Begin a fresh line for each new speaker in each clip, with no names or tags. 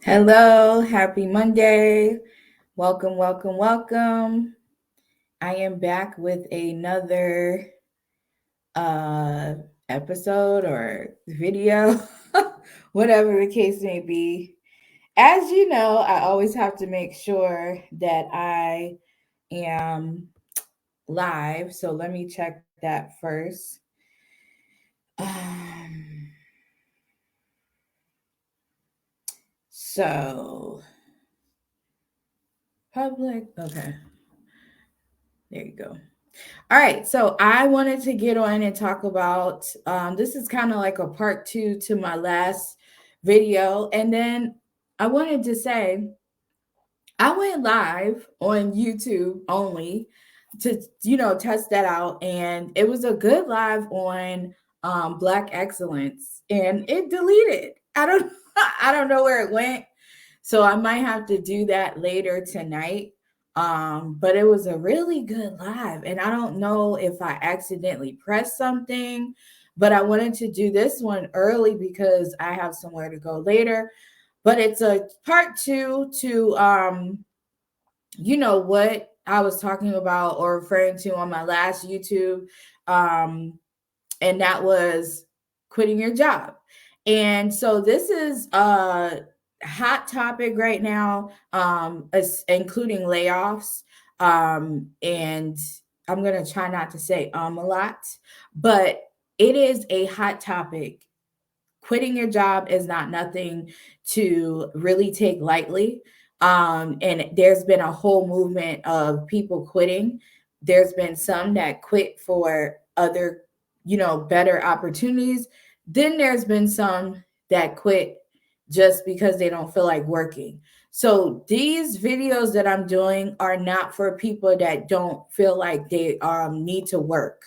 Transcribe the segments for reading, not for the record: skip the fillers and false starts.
Hello, happy Monday. Welcome, welcome, welcome. I am back with another uh episode or video, whatever the case may be. As you know, I always have to make sure that I am live. So let me check that first. Um, so public, okay, there you go. All right, so I wanted to get on and talk about this is kind of like a part two to my last video. And then I wanted to say I went live on YouTube only to, test that out. And it was a good live on Black Excellence and it deleted. I don't, I don't know where it went. So I might have to do that later tonight. But it was a really good live, and I don't know if I accidentally pressed something, but I wanted to do this one early because I have somewhere to go later. But it's a part two to what I was talking about or referring to on my last YouTube. Um, and that was quitting your job. And so this is a hot topic right now, including layoffs. And I'm going to try not to say a lot, but it is a hot topic. Quitting your job is not nothing to really take lightly. And there's been a whole movement of people quitting. There's been some that quit for other, better opportunities. Then there's been some that quit just because they don't feel like working. So these videos that I'm doing are not for people that don't feel like they need to work.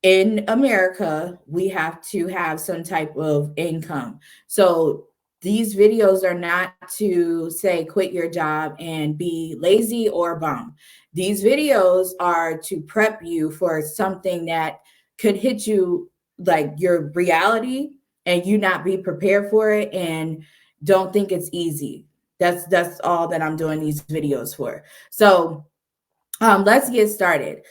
In America, we have to have some type of income. So these videos are not to say quit your job and be lazy or bum. These videos are to prep you for something that could hit you like your reality and you not be prepared for it and don't think it's easy. That's all that I'm doing these videos for. So let's get started.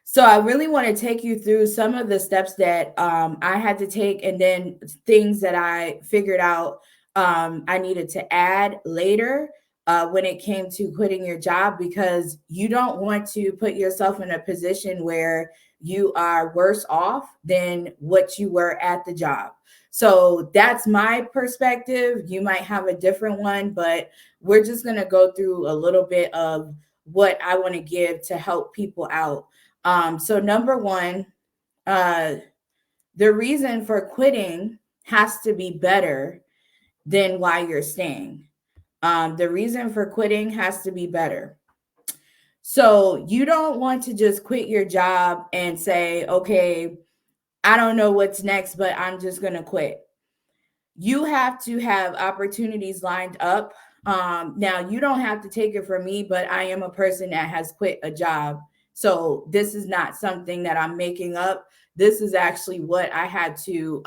So I really want to take you through some of the steps that I had to take, and then things that I figured out I needed to add later when it came to quitting your job, because you don't want to put yourself in a position where you are worse off than what you were at the job. So that's my perspective. You might have a different one, but we're just going to go through a little bit of what I want to give to help people out. So number one, uh, the reason for quitting has to be better than why you're staying. The reason for quitting has to be better. So you don't want to just quit your job and say, okay, I don't know what's next, but I'm just going to quit. You have to have opportunities lined up. Now, you don't have to take it from me, but I am a person that has quit a job. So this is not something that I'm making up. This is actually what I had to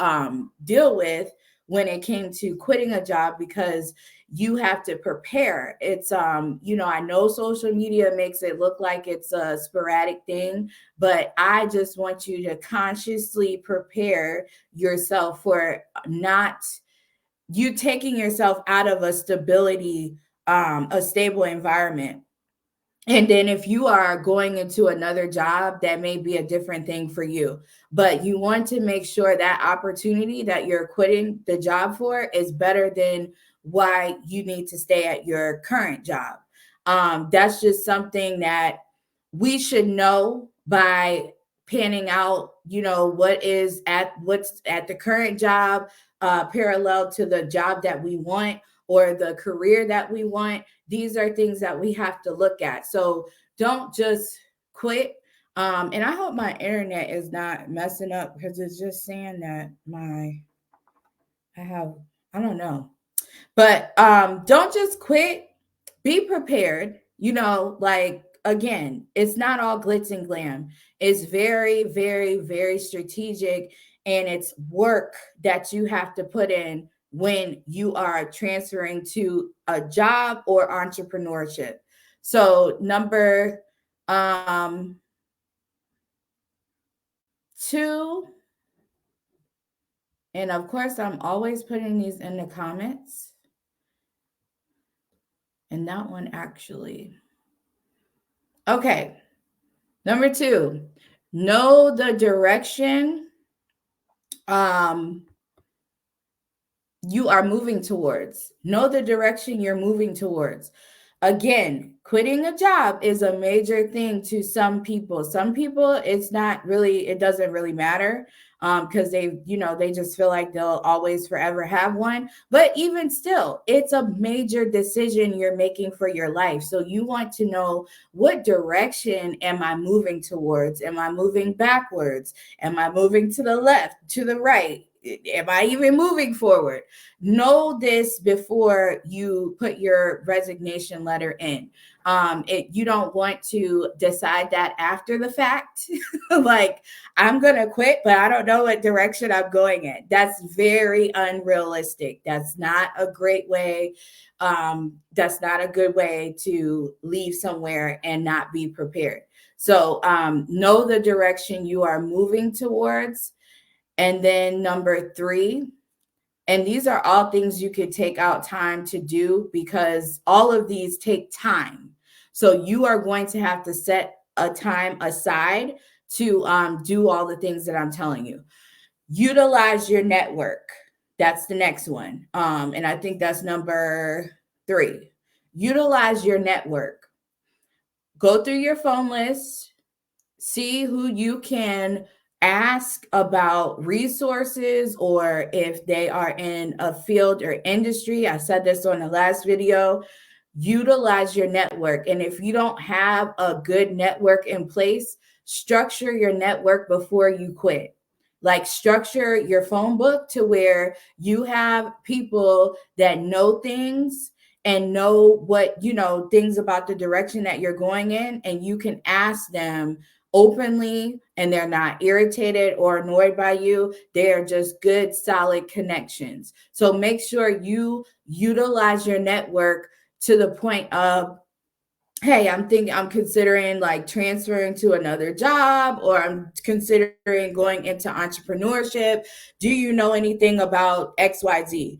deal with when it came to quitting a job, because you have to prepare. It's I know social media makes it look like it's a sporadic thing, but I just want you to consciously prepare yourself for not you taking yourself out of a stable environment. And then if you are going into another job, that may be a different thing for you. But you want to make sure that opportunity that you're quitting the job for is better than why you need to stay at your current job. That's just something that we should know by panning out, what's at the current job, parallel to the job that we want or the career that we want. These are things that we have to look at. So don't just quit. And I hope my internet is not messing up, because it's just saying that I have, I don't know. But don't just quit. Be prepared. Like, again, it's not all glitz and glam. It's very, very, very strategic, and it's work that you have to put in when you are transferring to a job or entrepreneurship. So number 2, and of course, I'm always putting these in the comments. And that one actually. Okay. Number 2, know the direction you are moving towards. Know the direction you're moving towards. Again, quitting a job is a major thing to some people. Some people, it's not really, it doesn't really matter because they just feel like they'll always forever have one. But even still, it's a major decision you're making for your life. So you want to know, what direction am I moving towards? Am I moving backwards? Am I moving to the left, to the right? Am I even moving forward? Know this before you put your resignation letter in. You don't want to decide that after the fact. Like, I'm going to quit, but I don't know what direction I'm going in. That's very unrealistic. That's not a great way. That's not a good way to leave somewhere and not be prepared. So know the direction you are moving towards. And then number 3, and these are all things you could take out time to do, because all of these take time. So you are going to have to set a time aside to do all the things that I'm telling you. Utilize your network. That's the next one. And I think that's number 3. Utilize your network. Go through your phone list, see who you can ask about resources, or if they are in a field or industry. I said this on the last video. Utilize your network. And if you don't have a good network in place, structure your network before you quit. Like, structure your phone book to where you have people that know things and know what, things about the direction that you're going in, and you can ask them openly, and they're not irritated or annoyed by you. They are just good, solid connections. So make sure you utilize your network to the point of, hey, I'm considering like transferring to another job, or I'm considering going into entrepreneurship. Do you know anything about XYZ?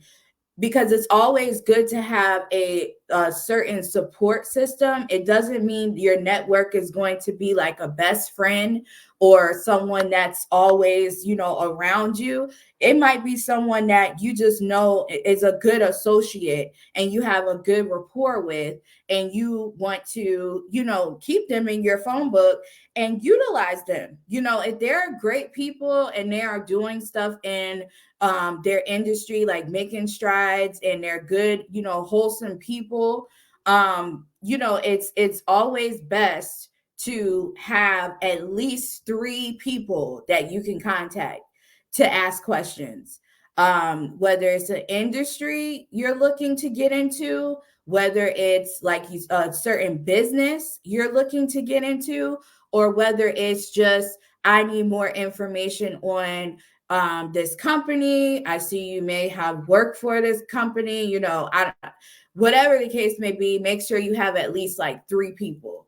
Because it's always good to have a certain support system. It doesn't mean your network is going to be like a best friend or someone that's always, around you. It might be someone that you just know is a good associate and you have a good rapport with, and you want to, keep them in your phone book and utilize them. If they're great people and they are doing stuff in their industry, like making strides, and they're good, wholesome people, it's always best to have at least 3 people that you can contact to ask questions. Whether it's an industry you're looking to get into, whether it's like a certain business you're looking to get into, or whether it's just, I need more information on this company. I see you may have worked for this company, whatever the case may be. Make sure you have at least like 3 people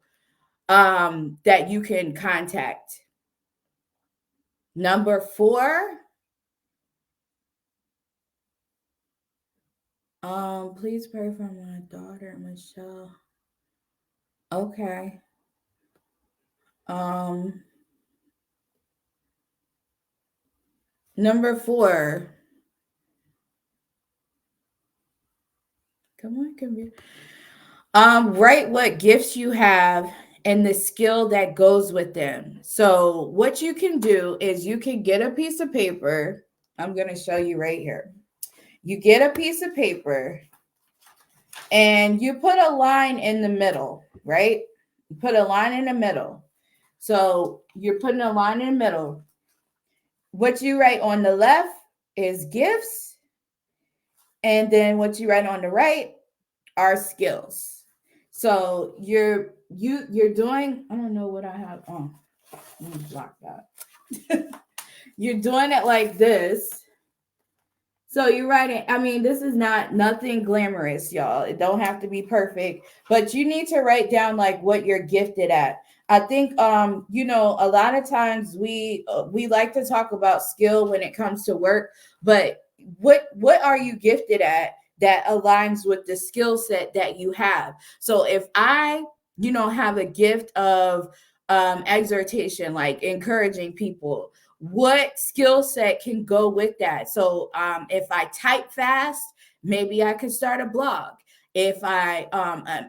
that you can contact. Number 4, please pray for my daughter, Michelle. Okay. Number 4. Come on, computer. Write what gifts you have and the skill that goes with them. So what you can do is you can get a piece of paper. I'm going to show you right here. You get a piece of paper and you put a line in the middle, right? You put a line in the middle. So you're putting a line in the middle. What you write on the left is gifts. And then what you write on the right are skills. So you're doing, I don't know what I have on. Let me block that. You're doing it like this. So you're right. I mean, this is not nothing glamorous, y'all. It don't have to be perfect, but you need to write down like what you're gifted at. I think a lot of times we like to talk about skill when it comes to work, but what are you gifted at that aligns with the skill set that you have? So if I, have a gift of exhortation, like encouraging people, what skill set can go with that? So if I type fast, maybe I could start a blog. If I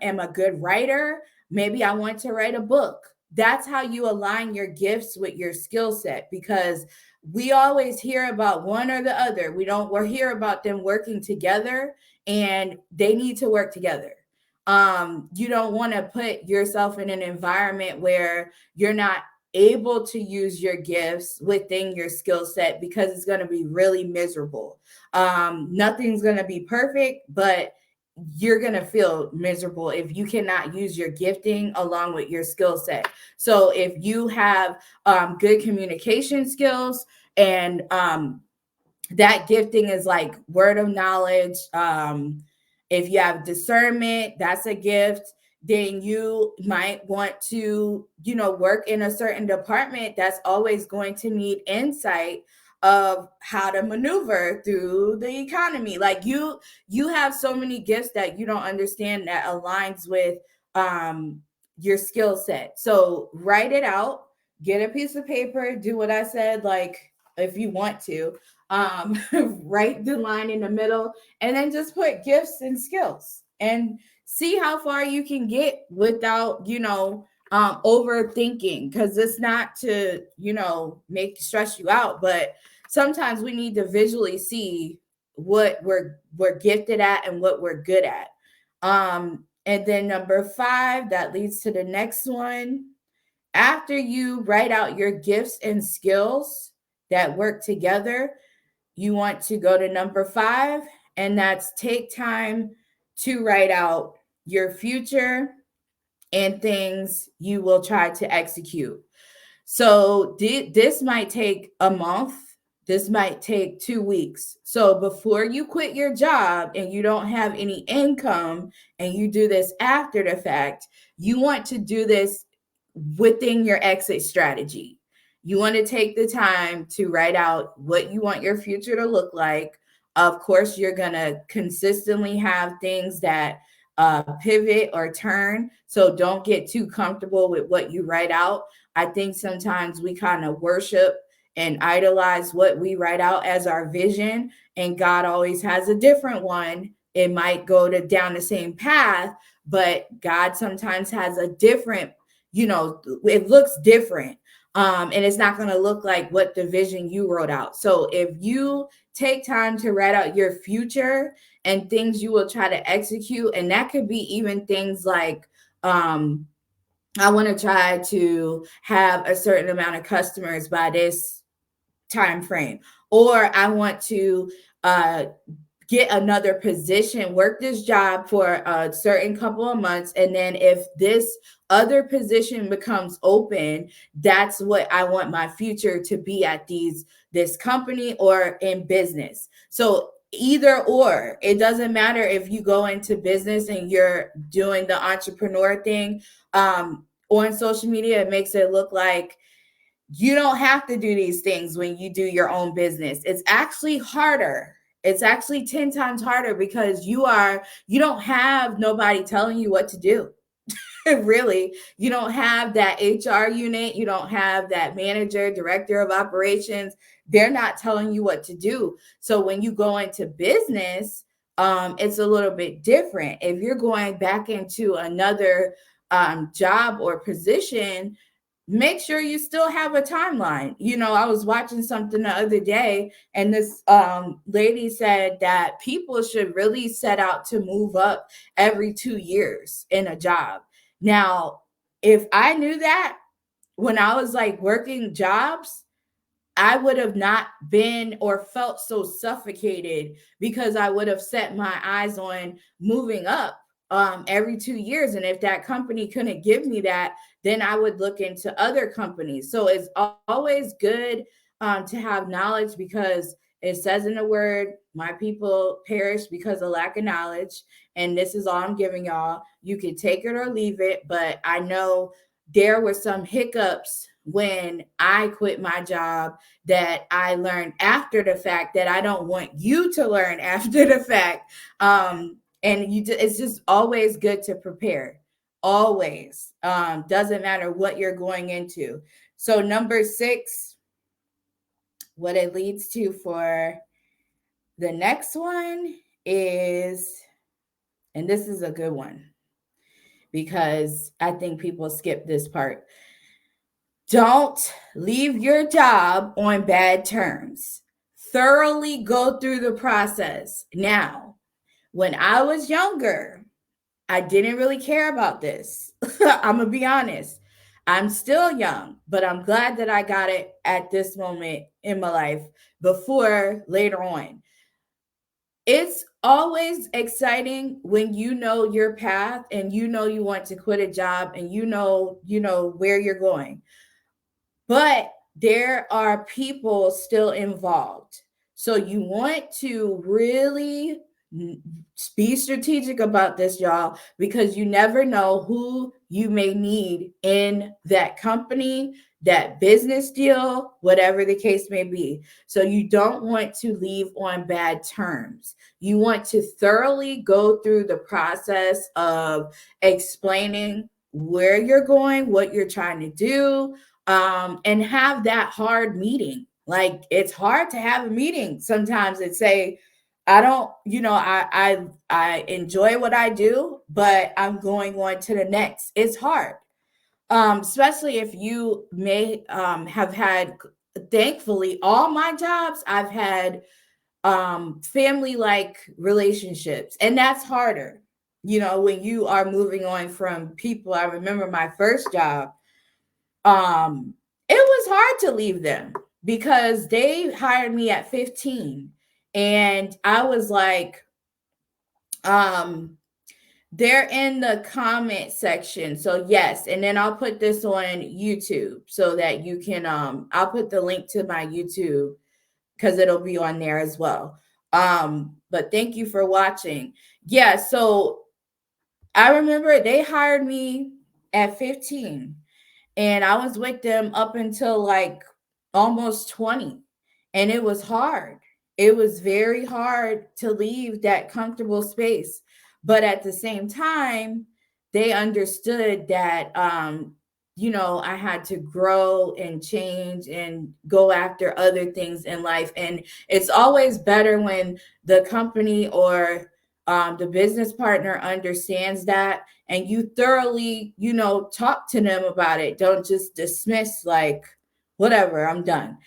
am a good writer, maybe I want to write a book. That's how you align your gifts with your skill set, because we always hear about one or the other. We're hear about them working together, and they need to work together. You don't want to put yourself in an environment where you're not able to use your gifts within your skill set, because it's going to be really miserable. Nothing's going to be perfect, but you're going to feel miserable if you cannot use your gifting along with your skill set. So if you have good communication skills, and that gifting is like word of knowledge, if you have discernment, that's a gift. Then you might want to, work in a certain department that's always going to need insight of how to maneuver through the economy. Like you have so many gifts that you don't understand that aligns with your skill set. So write it out, get a piece of paper, do what I said, like if you want to, write the line in the middle, and then just put gifts and skills and see how far you can get without, overthinking, because it's not to, make stress you out, but sometimes we need to visually see what we're gifted at and what we're good at. And then number 5, that leads to the next one. After you write out your gifts and skills that work together, you want to go to number 5, and that's take time to write out your future and things you will try to execute. So this might take a month. This might take 2 weeks. So before you quit your job and you don't have any income and you do this after the fact, you want to do this within your exit strategy. You want to take the time to write out what you want your future to look like. Of course, you're going to consistently have things that pivot or turn. So don't get too comfortable with what you write out. I think sometimes we kind of worship and idolize what we write out as our vision, and God always has a different one. It might go to down the same path, but God sometimes has a different, it looks different. And it's not going to look like what the vision you wrote out. So if you take time to write out your future and things you will try to execute, and that could be even things like, I want to try to have a certain amount of customers by this time frame, or I want to get another position, work this job for a certain couple of months, and then if this other position becomes open, that's what I want my future to be at this company or in business. So either or, it doesn't matter if you go into business and you're doing the entrepreneur thing. On social media, it makes it look like you don't have to do these things when you do your own business. It's actually harder. It's actually 10 times harder, because you don't have nobody telling you what to do. Really, you don't have that HR unit. You don't have that manager, director of operations. They're not telling you what to do. So when you go into business, it's a little bit different. If you're going back into another job or position, make sure you still have a timeline. I was watching something the other day, and this lady said that people should really set out to move up every 2 years in a job. Now, if I knew that when I was like working jobs, I would have not been or felt so suffocated, because I would have set my eyes on moving up every 2 years. And if that company couldn't give me that, then I would look into other companies. So it's always good to have knowledge, because It says in the word, my people perish because of lack of knowledge. And this is all I'm giving y'all. You can take it or leave it, but I know there were some hiccups when I quit my job that I learned after the fact that I don't want you to learn after the fact. And it's just always good to prepare. Always. Doesn't matter what you're going into. So number 6, what it leads to for the next one is, and this is a good one because I think people skip this part. Don't leave your job on bad terms. Thoroughly go through the process. Now, when I was younger, I didn't really care about this. I'm going to be honest. I'm still young, but I'm glad that I got it at this moment in my life before later on. It's always exciting when you know your path and you know you want to quit a job and you know where you're going. But there are people still involved. So you want to really be strategic about this, y'all, because you never know who you may need in that company, that business deal, whatever the case may be. So you don't want to leave on bad terms. You want to thoroughly go through the process of explaining where you're going, what you're trying to do, and have that hard meeting. Like, it's hard to have a meeting sometimes and say, I don't, I enjoy what I do, but I'm going on to the next. It's hard. Especially if you may have had, thankfully, all my jobs, I've had family like relationships, and that's harder. When you are moving on from people. I remember my first job, it was hard to leave them because they hired me at 15, and I was like, they're in the comment section. So yes, and then I'll put this on YouTube so that you can I'll put the link to my YouTube because it'll be on there as well. But thank you for watching. Yeah, so I remember they hired me at 15 and I was with them up until like almost 20. And it was hard. It was very hard to leave that comfortable space. But at the same time, they understood that, I had to grow and change and go after other things in life. And it's always better when the company or the business partner understands that and you thoroughly, talk to them about it. Don't just dismiss like, whatever, I'm done.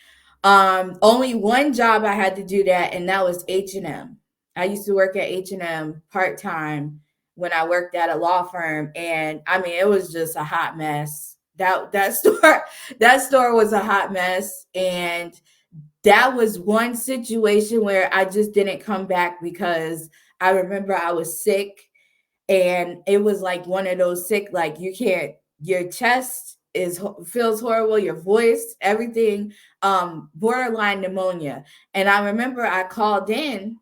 Only one job I had to do that, and that was H&M. I used to work at H&M part-time when I worked at a law firm, and I mean, it was just a hot mess. That store was a hot mess, and that was one situation where I just didn't come back because I remember I was sick, and it was like one of those sick, like you can't, your chest feels horrible, your voice, everything, borderline pneumonia. And I remember I called in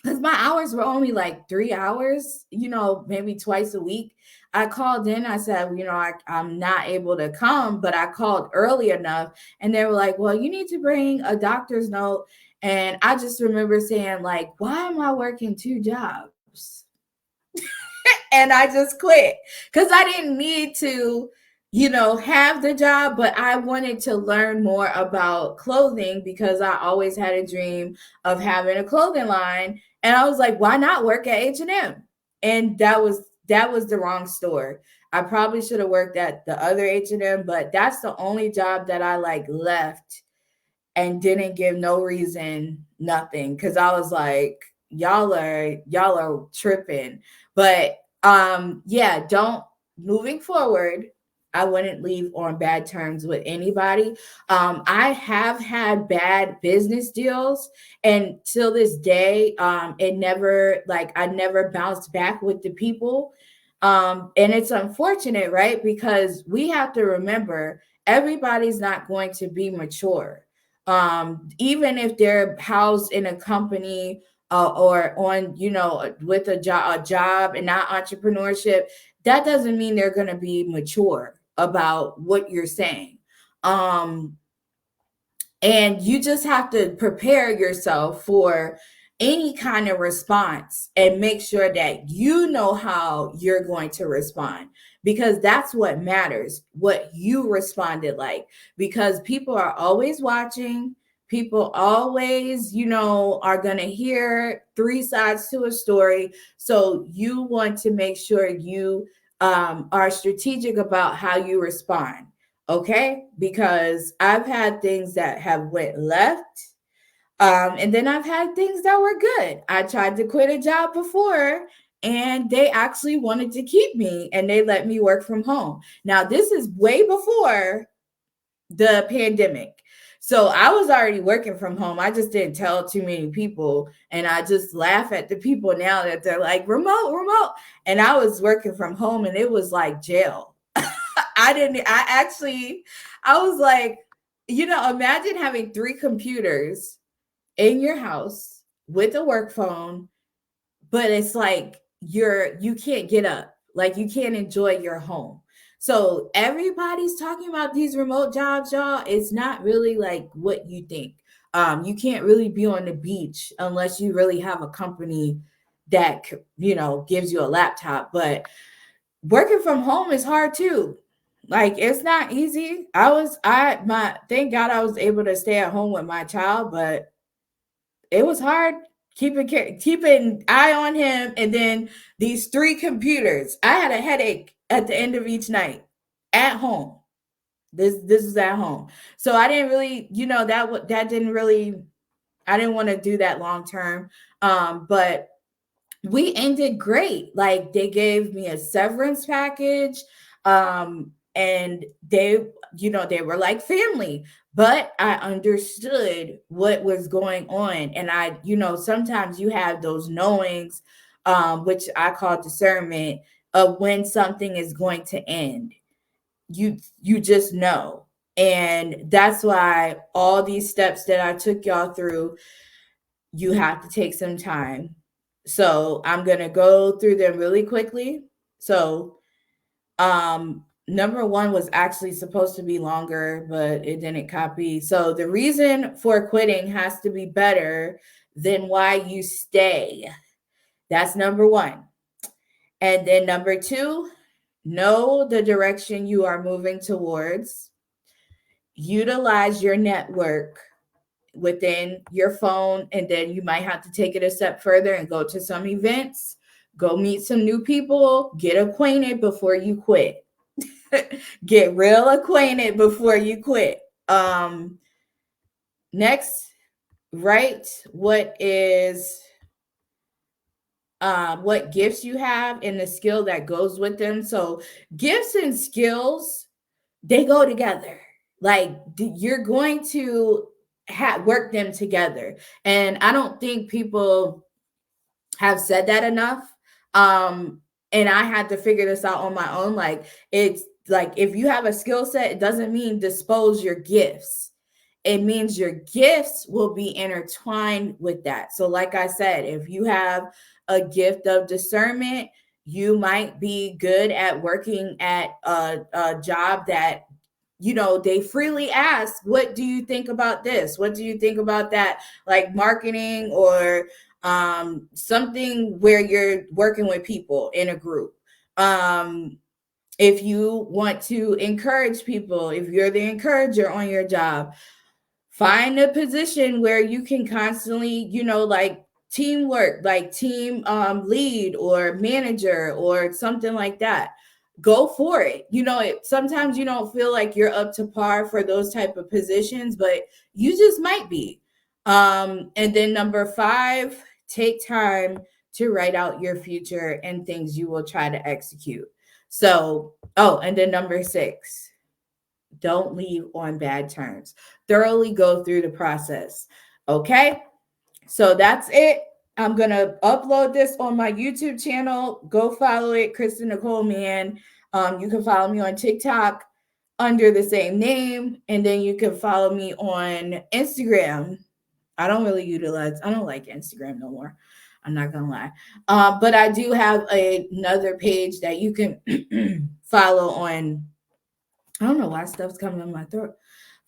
because my hours were only like 3 hours, maybe twice a week. I called in, I said, I'm not able to come, but I called early enough. And they were like, well, you need to bring a doctor's note. And I just remember saying, like, why am I working 2 jobs? And I just quit because I didn't need to, have the job, but I wanted to learn more about clothing because I always had a dream of having a clothing line. And I was like, why not work at H&M? And that was the wrong store. I probably should have worked at the other H&M, but that's the only job that I like left and didn't give no reason, nothing. Cause I was like, y'all are tripping. But don't, moving forward, I wouldn't leave on bad terms with anybody. I have had bad business deals, and till this day, it never, like, I never bounced back with the people. And it's unfortunate, right? Because we have to remember everybody's not going to be mature. Even if they're housed in a company or on, with a job and not entrepreneurship, that doesn't mean they're going to be mature about what you're saying. Um, and you just have to prepare yourself for any kind of response and make sure that you know how you're going to respond, because that's what matters, what you responded like, because people are always watching. People always, are going to hear three sides to a story. So you want to make sure you are strategic about how you respond. Okay, because I've had things that have went left, and then I've had things that were good. I tried to quit a job before, and they actually wanted to keep me, and they let me work from home. Now this is way before the pandemic, so I was already working from home. I just didn't tell too many people, and I just laugh at the people now that they're like remote, and I was working from home, and it was like jail. I was like, imagine having three computers in your house with a work phone, but it's like you can't get up, like you can't enjoy your home. So everybody's talking about these remote jobs, y'all. It's not really like what you think. You can't really be on the beach unless you really have a company that gives you a laptop. But working from home is hard too. Like it's not easy. Thank God I was able to stay at home with my child, but it was hard keeping eye on him, and then these three computers. I had a headache at the end of each night at home. This is at home. So I didn't really, that didn't really, I didn't want to do that long term. But we ended great. Like they gave me a severance package. And they were like family, but I understood what was going on. And sometimes you have those knowings, which I call discernment, of when something is going to end. You just know. And that's why all these steps that I took y'all through, you have to take some time. So I'm going to go through them really quickly. So, number one was actually supposed to be longer, but it didn't copy. So the reason for quitting has to be better than why you stay. That's number one. And then number two, know the direction you are moving towards. Utilize your network within your phone, and then you might have to take it a step further and go to some events, go meet some new people, get acquainted before you quit. Get real acquainted before you quit. Next, write what gifts you have and the skill that goes with them. So gifts and skills, they go together. Like you're going to work them together. And I don't think people have said that enough. And I had to figure this out on my own. Like it's like if you have a skill set, it doesn't mean dispose your gifts. It means your gifts will be intertwined with that. So, like I said, if you have a gift of discernment, you might be good at working at a job that they freely ask, what do you think about this? What do you think about that? Like marketing or something where you're working with people in a group. If you want to encourage people, if you're the encourager on your job, find a position where you can constantly, like teamwork, like team lead or manager or something like that. Go for it. Sometimes you don't feel like you're up to par for those type of positions, but you just might be. And then number 5, take time to write out your future and things you will try to execute. So, and then number 6, don't leave on bad terms. Thoroughly go through the process. Okay? So that's it. I'm going to upload this on my YouTube channel. Go follow it, Kristen Nicole Mann. You can follow me on TikTok. under the same name. And then you can follow me on Instagram. I don't like Instagram no more. I'm not gonna lie. But I do have another page that you can follow on. I don't know why stuff's coming in my throat.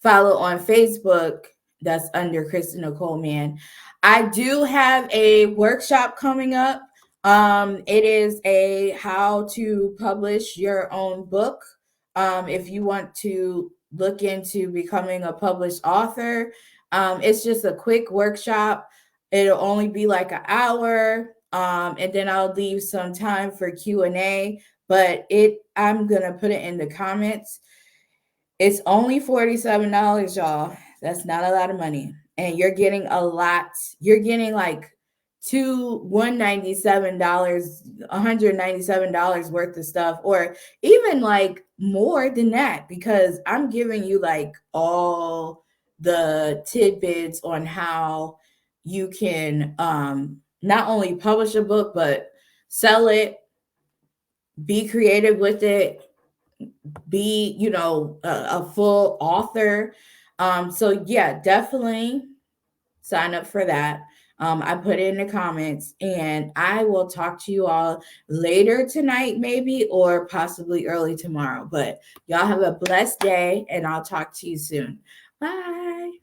Follow on Facebook. That's under Kristen Nicole Mann. I do have a workshop coming up. It is a how to publish your own book. If you want to look into becoming a published author, it's just a quick workshop. It'll only be like an hour, and then I'll leave some time for Q&A. But I'm gonna put it in the comments. It's only $47, y'all. That's not a lot of money. And you're getting a lot. You're getting like $197, $197 worth of stuff, or even like more than that, because I'm giving you like all the tidbits on how you can not only publish a book, but sell it, be creative with it, be a full author. So yeah, definitely sign up for that. I put it in the comments, and I will talk to you all later tonight, maybe, or possibly early tomorrow. But y'all have a blessed day, and I'll talk to you soon. Bye.